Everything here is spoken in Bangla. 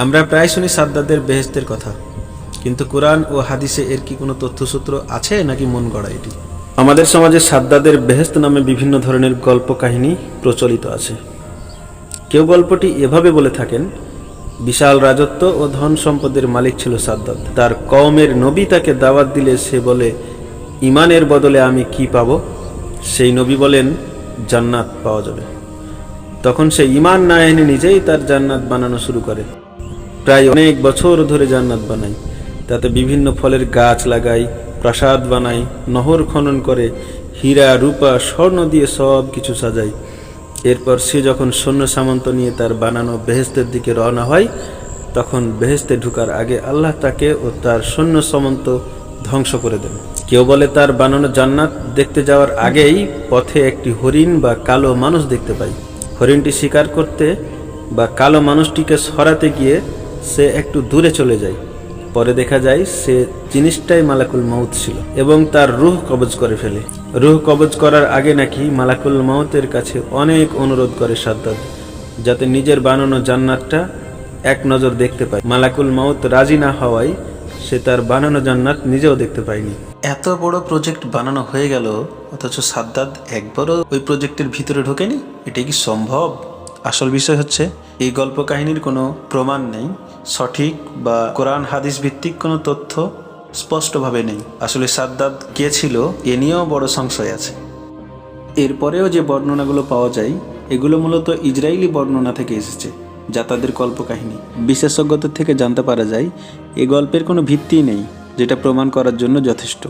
আমরা প্রায় শুনি সাদ্দাদের বেহেশতের কথা, কিন্তু কোরআন ও হাদিসে এর কি কোনো তথ্যসূত্র আছে নাকি মন গড়া এটি? আমাদের সমাজে সাদ্দাদের বেহেশত নামে বিভিন্ন ধরনের গল্প কাহিনী প্রচলিত আছে। কেউ গল্পটি এভাবে বলে থাকেন, বিশাল রাজত্ব ও ধন সম্পদের মালিক ছিল সাদ্দাদ। তার কওমের নবী তাকে দাওয়াত দিলে সে বলে, ইমানের বদলে আমি কি পাব? সেই নবী বলেন, জান্নাত পাওয়া যাবে। তখন সে ইমান না এনে নিজেই তার জান্নাত বানানো শুরু করে। প্রায় অনেক বছর ধরে জান্নাত বানায়, তাতে বিভিন্ন ফলের গাছ লাগায়, প্রাসাদ বানায়, নহর খনন করে, হীরা রূপা স্বর্ণ দিয়ে সব কিছু সাজায়। এরপর সে যখন সৈন্য সামন্ত নিয়ে তার বানানো বেহেশতের দিকে রওনা হয়, তখন বেহেশতে ঢুকার আগে আল্লাহ তাকে ও তার সৈন্য সামন্ত ধ্বংস করে দেন। কেউ বলে তার বানানো জান্নাত দেখতে যাওয়ার আগেই পথে একটি হরিণ বা কালো মানুষ দেখতে পায়। হরিণটি শিকার করতে বা কালো মানুষটিকে সরাতে গিয়ে সে একটু দূরে চলে যায়। পরে দেখা যায় সে জিনিসটাই মালাকুল মউত ছিল এবং তার রূহ কবজ করে ফেলে। রূহ কবজ করার আগে নাকি মালাকুল মউতের কাছে অনেক অনুরোধ করে সাদ্দাদ, যাতে নিজের বানানো জান্নাতটা এক নজর দেখতে পায়। মালাকুল মউত রাজি না হওয়ায় সে তার বানানো জান্নাত নিজেও দেখতে পায়নি। এত বড় প্রজেক্ট বানানো হয়ে গেল, অথচ সাদ্দাদ একবারও ওই প্রজেক্টের ভিতরে ঢোকেনি। এটা কি সম্ভব? আসল বিষয় হচ্ছে, এই গল্প কাহিনীর কোনো প্রমাণ নেই, সঠিক বা কোরআন হাদিস ভিত্তিক কোনো তথ্য স্পষ্টভাবে নেই। আসলে সাদ্দাদ কে ছিল এ নিয়েও বড় সংশয় আছে। এরপরেও যে বর্ণনাগুলো পাওয়া যায়, এগুলো মূলত ইসরায়েলি বর্ণনা থেকে এসেছে, যা তাদের কল্পকাহিনী। বিশেষজ্ঞদের থেকে জানতে পারা যায়, এ গল্পের কোনো ভিত্তি নেই, যেটা প্রমাণ করার জন্য যথেষ্ট।